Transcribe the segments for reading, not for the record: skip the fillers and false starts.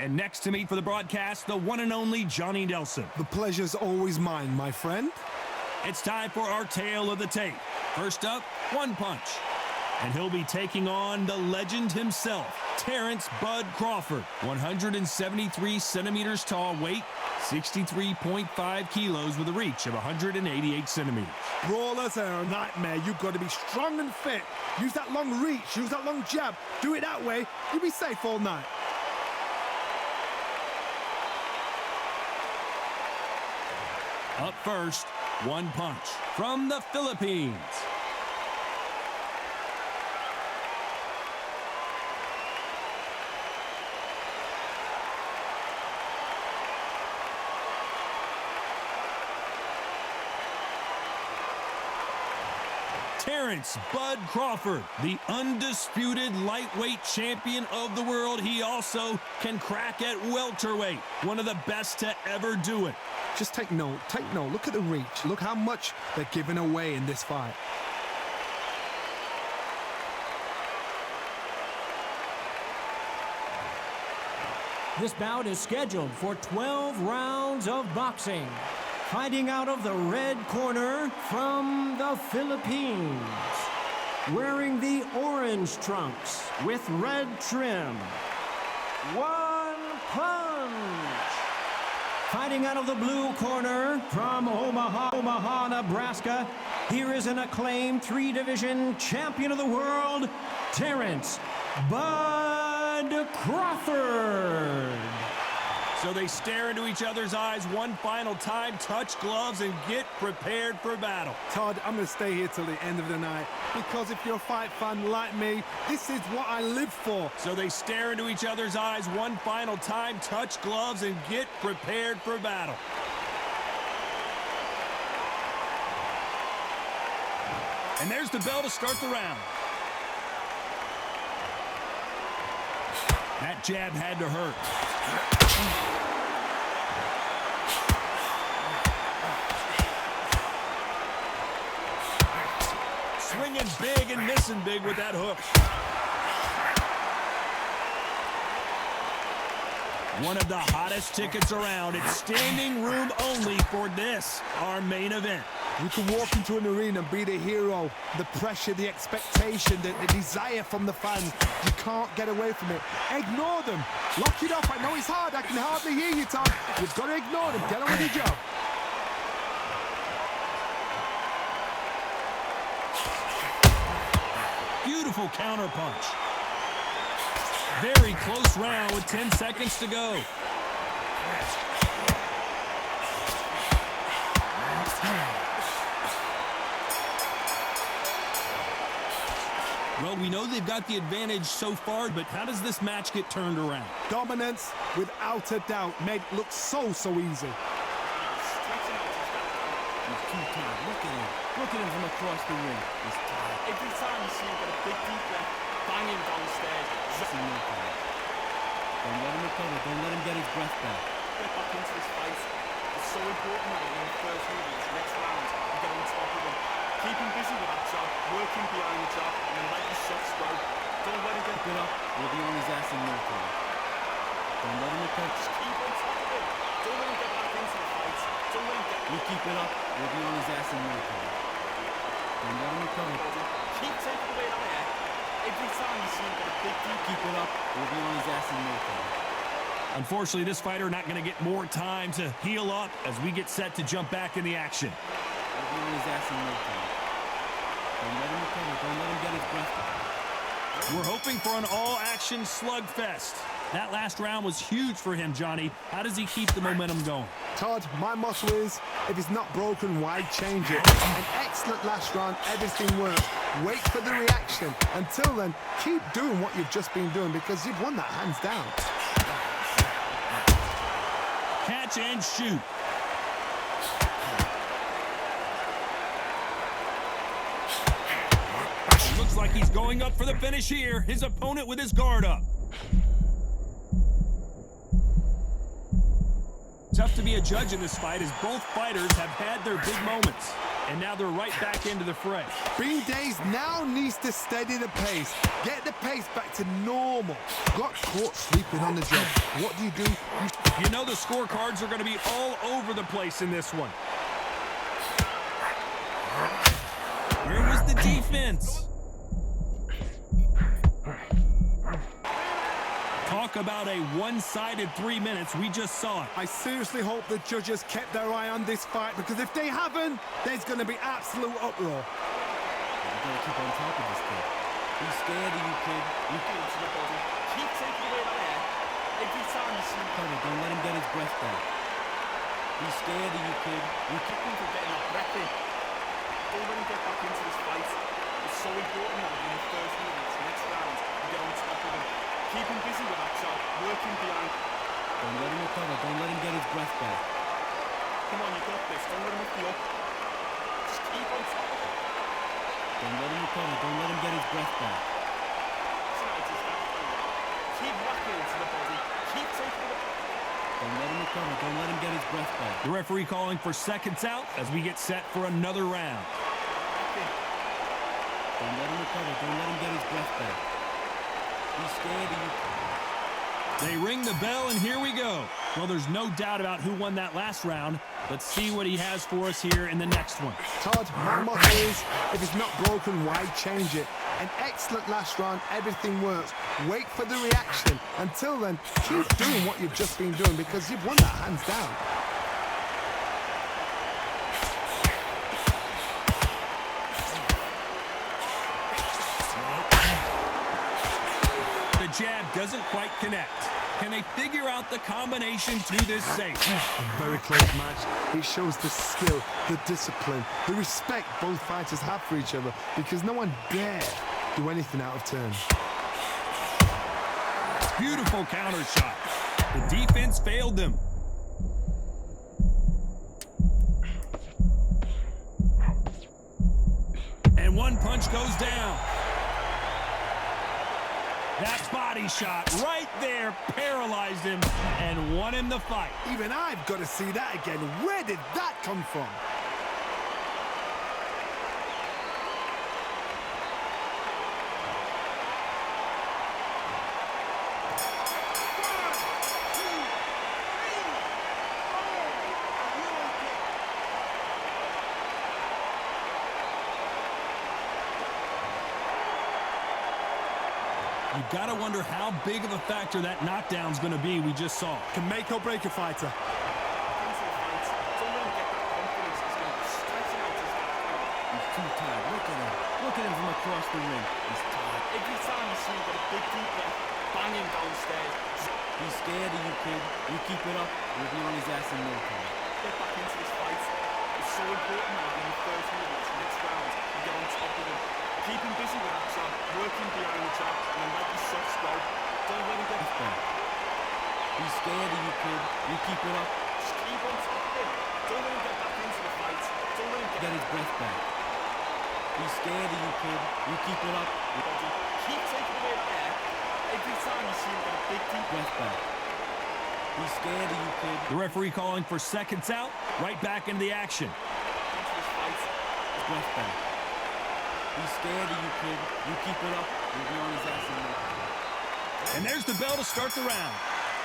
And next to me for the broadcast, the one and only Johnny Nelson. The pleasure's always mine, my friend. It's time for our tale of the tape. First up, one punch. And he'll be taking on the legend himself, Terence "Bud" Crawford. 173 centimeters tall, weight 63.5 kilos with a reach of 188 centimeters. Brawlers are a nightmare. You've got to be strong and fit. Use that long reach, use that long jab. Do it that way, you'll be safe all night. Up first, one punch from the Philippines. Terence "Bud" Crawford, the undisputed lightweight champion of the world. He also can crack at welterweight, one of the best to ever do it. Just take note, Look at the reach. Look how much they're giving away in this fight. This bout is scheduled for 12 rounds of boxing. Fighting out of the red corner from the Philippines. Wearing the orange trunks with red trim. One punch. Fighting out of the blue corner from Omaha, Nebraska. Here is an acclaimed three-division champion of the world, Terence "Bud" Crawford. So they stare into each other's eyes one final time, touch gloves, and get prepared for battle. Todd, I'm going to stay here till the end of the night, because if you're a fight fan like me, this is what I live for. So they stare into each other's eyes one final time, touch gloves, and get prepared for battle. And there's the bell to start the round. That jab had to hurt. Swinging big and missing big with that hook. One of the hottest tickets around. It's standing room only for this, our main event. You can walk into an arena and be the hero. The pressure, the expectation, the desire from the fans. You can't get away from it. Ignore them. Lock it up. I know it's hard. I can hardly hear you, Tom. You've got to ignore them. Get on with your job. Beautiful counter punch. Very close round with 10 seconds to go. Well, we know they've got the advantage so far, but how does this match get turned around? Dominance, without a doubt, made it look so easy. He's too tired. Look at him from across the ring. He's tired. Every time you see him get a big deep breath, banging downstairs. Don't let him recover. Don't let him get his breath back. Get back into this fight. It's so important that in the first movie, it's next round, you get on top of him. Keep him busy with that job, working behind the job, and then let your shots go. Don't let him get it up. We'll be on his ass in no time. Don't let him recover. Just keep on top of him. Don't let him get back into the fight. Don't let him get... We keep it up. We'll be on his ass in no time. Don't let him recover. Keep taking away that air. Every time you see him get a big deep... Keep it up. We'll be on his ass in no time. Unfortunately, this fighter not going to get more time to heal up as we get set to jump back in the action. We'll be on his ass in no time. Don't let him recover. Don't let him get his breath back. We're hoping for an all-action slugfest. That last round was huge for him, Johnny. How does he keep the momentum going? Todd, my motto is, if it's not broken, why change it? An excellent last round, everything worked. Wait for the reaction. Until then, keep doing what you've just been doing, because you've won that hands down. Catch and shoot. Looks like he's going up for the finish here. His opponent with his guard up. Tough to be a judge in this fight as both fighters have had their big moments. And now they're right back into the fray. Bean Days now needs to steady the pace. Get the pace back to normal. Got caught sleeping on the job. What do? You know the scorecards are going to be all over the place in this one. Where was the defense? Talk about a one-sided 3 minutes. We just saw it. I seriously hope the judges kept their eye on this fight, because if they haven't, there's going to be absolute uproar. You gotta keep on top of this kid. He's scared of you, kid. You Into the body. Keep taking away that air. Every time you see him cover, don't let him get his breath back. He's scared of you, kid. You keep him from getting that breath in. Don't let him get back into this fight. It's so important that in the first minutes, next round, you get on top of him. Keep him busy with that job, working behind. Don't let him recover. Don't let him get his breath back. Come on, you got this. Don't let him lift you up. Just keep on top of him. Don't let him recover. Don't let him get his breath back. Keep whacking into the body. Keep taking it. Don't let him recover. Don't let him get his breath back. The referee calling for seconds out as we get set for another round. Don't let him recover. Don't let him get his breath back. He's scared of you. They ring the bell, and here we go. Well, there's no doubt about who won that last round. Let's see what he has for us here in the next one. Todd, my motto is, if it's not broken, why change it? An excellent last round, everything works. Wait for the reaction. Until then, keep doing what you've just been doing, because you've won that hands down. The jab doesn't quite connect. Can they figure out the combination to this safe? A very close match. It shows the skill, the discipline, the respect both fighters have for each other, because no one dare do anything out of turn. Beautiful counter shot. The defense failed them. And one punch goes down. That body shot right there paralyzed him and won him the fight. Even I've got to see that again. Where did that come from? You gotta wonder how big of a factor that knockdown's gonna be we just saw. Can make or break a fighter. He's too tired. Look at him. Look at him from across the ring. He's tired. Every time you see him get a big deep breath, banging downstairs. He's scared of you, kid. You keep it up, you'll be on his ass in no time. Get back into this fight. It's so important that in the first minutes, next round, you get on top of him. Keep him busy with that job, working behind the job, and then let your shots go. Don't let him get his back. He's scared of you, kid. You keep it up. Just keep on top of him. Don't let him get back into the fight. Don't let him Get his breath back. He's scared of you, kid. You keep it up. body. Keep taking away that air. Every time you see him get a big deep Breath back. He's scared of you, kid. The referee calling for seconds out, right back into the action. into this fight. Breath back. He's scared of you, kid. You keep it up, you'll be on his ass in no time. And there's the bell to start the round.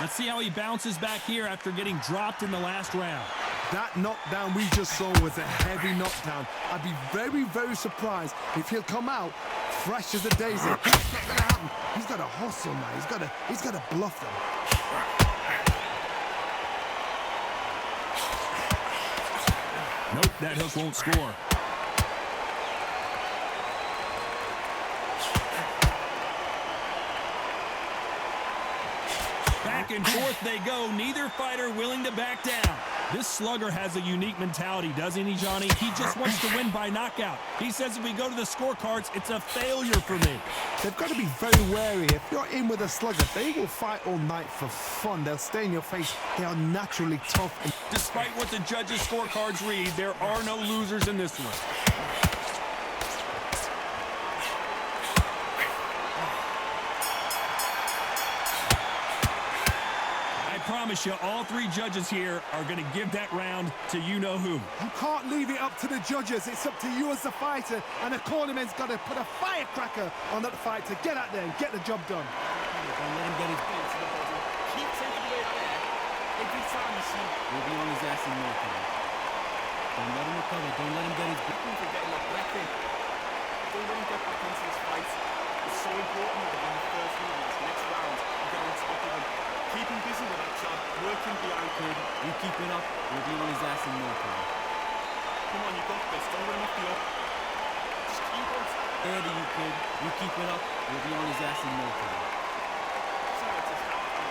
Let's see how he bounces back here after getting dropped in the last round. That knockdown we just saw was a heavy knockdown. I'd be very, very surprised if he'll come out fresh as a daisy. That's not gonna happen. He's got to hustle now. He's got to bluff them. Nope, that hook won't score. Back and forth they go, neither fighter willing to back down. This slugger has a unique mentality, doesn't he, Johnny? He just wants to win by knockout. He says if we go to the scorecards, it's a failure for me. They've got to be very wary. If you're in with a slugger, they will fight all night for fun. They'll stay in your face. They are naturally tough. And Despite what the judges' scorecards read, there are no losers in this one. I promise you, all three judges here are going to give that round to you-know-who. You can't leave it up to the judges. It's up to you as the fighter, and the cornerman's got to put a firecracker on that fight to get out there and get the job done. Don't let him get his feet to the body. Keep taking away there. Every time you see We'll be on his ass in no time. Don't let him recover. Don't let him get his feet. him for getting that breath in. Don't let him get back into this fight. It's so important that in the first round, this next round, you get on top of him. Keep him busy with that job, working behind. Kid, you keep it up. We'll be on his ass in no time. Come on, you got this. Don't let him off the up. Just keep on. There to you, kid. You keep it up. We'll be on his ass in no time. Terence is happy.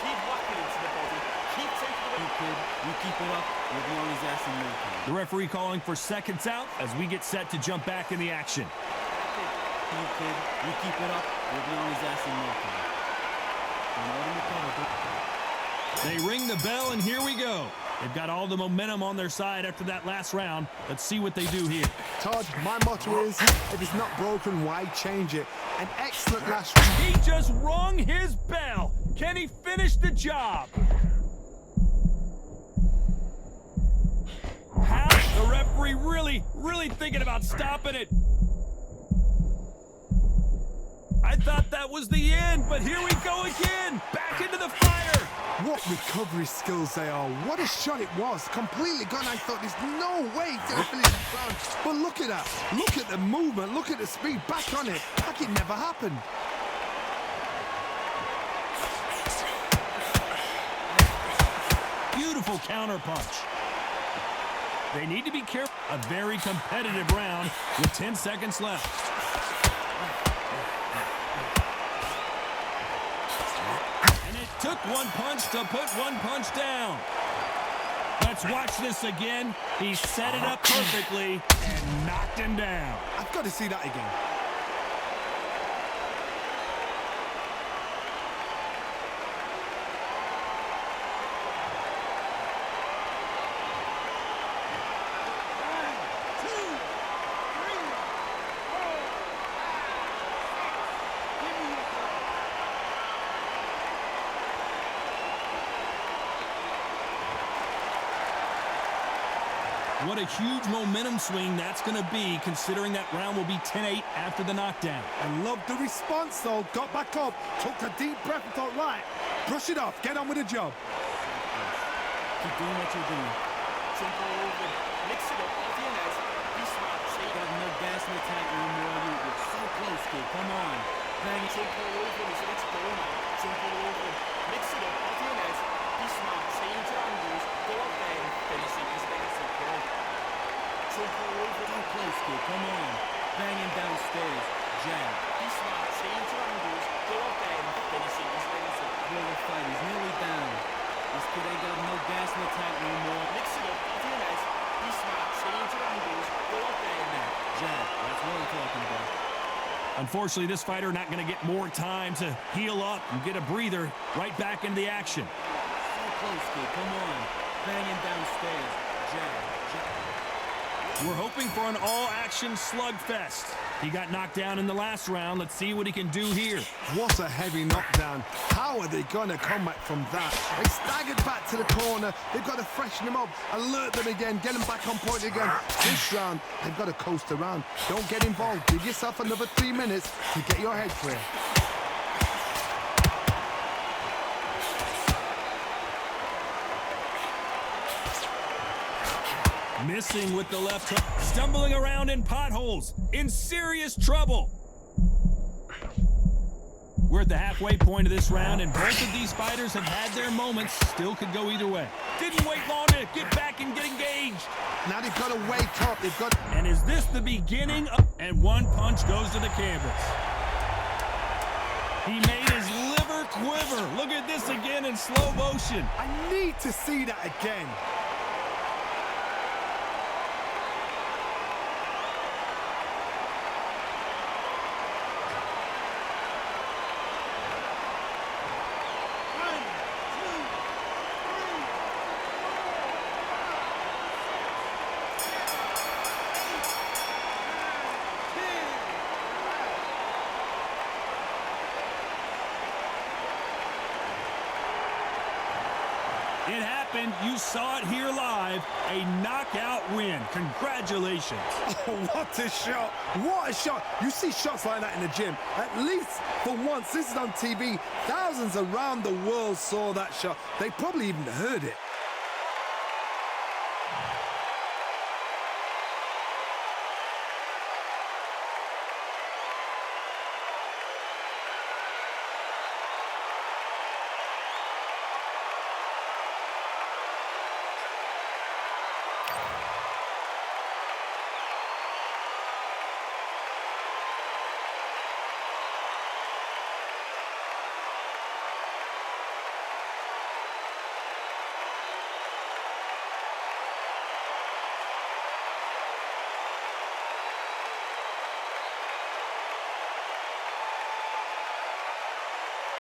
Keep whacking into the body. Keep taking away. You, kid. You keep it up. We'll be on his ass in no time. The referee calling for seconds out as we get set to jump back in the action. You, kid. You keep it up. We'll be on his ass in no time. Don't let him recover. They ring the bell, and here we go. They've got all the momentum on their side after that last round. Let's see what they do here. Todd, my motto is, if it's not broken, why change it? An excellent last round. He just rung his bell. Can he finish the job? How? The referee really thinking about stopping it. I thought that was the end, but here we go again. Back into the fire. What recovery skills they are. What a shot it was. Completely gone. I thought there's no way he's going to finish this round. But look at that. Look at the movement. Look at the speed. Back on it. Like it never happened. Beautiful counter punch. They need to be careful. A very competitive round with 10 seconds left. And it took one punch to put one punch down. Let's watch this again. He set it up perfectly and knocked him down. I've got to see that again. What a huge momentum swing that's going to be, considering that round will be 10-8 after the knockdown. I love the response, though. Got back up, took a deep breath and thought, right, brush it off, get on with the job. Keep doing what you're doing. Jump all over. Mix it up. Off your head. Be smart. You got no gas in the tank anymore. You're so close, kid. Come on. Bang it. Jump all over him. He's let's go now. Jump all over him. Mix it up. Off your head. Be smart. Change your angles. Go up there and finish it. He's letting it go. Jump all over him. So close, kid. Come on. Bang him downstairs. Jab. Be smart. Change your angles. Go up there and finish it. He's letting it go. Blow the fight. He's nearly down. This kid ain't got no gas in the tank no more. Mix it up. Off your head. Be smart. Change your angles. Go up there and Jab. That's what I'm talking about. Unfortunately, this fighter not going to get more time to heal up and get a breather. Right back into the action. So close, kid. Come on. Bang him downstairs. Jab. Jab. We're hoping for an all-action slugfest. He got knocked down in the last round. Let's see what he can do here. What a heavy knockdown. How are they going to come back from that? They staggered back to the corner. They've got to freshen them up, alert them again, get them back on point again. This round, they've got to coast around. Don't get involved. Give yourself another 3 minutes to get your head clear. Missing with the left hook. Stumbling around in potholes. In serious trouble. We're at the halfway point of this round, and both of these fighters have had their moments. Still could go either way. Didn't wait long to get back and get engaged. Now they've got to wake up. They've got... And is this the beginning of... And one punch goes to the canvas. He made his liver quiver. Look at this again in slow motion. I need to see that again. It happened. You saw it here live. A knockout win. Congratulations. Oh, what a shot. What a shot. You see shots like that in the gym. At least for once, this is on TV. Thousands around the world saw that shot. They probably even heard it.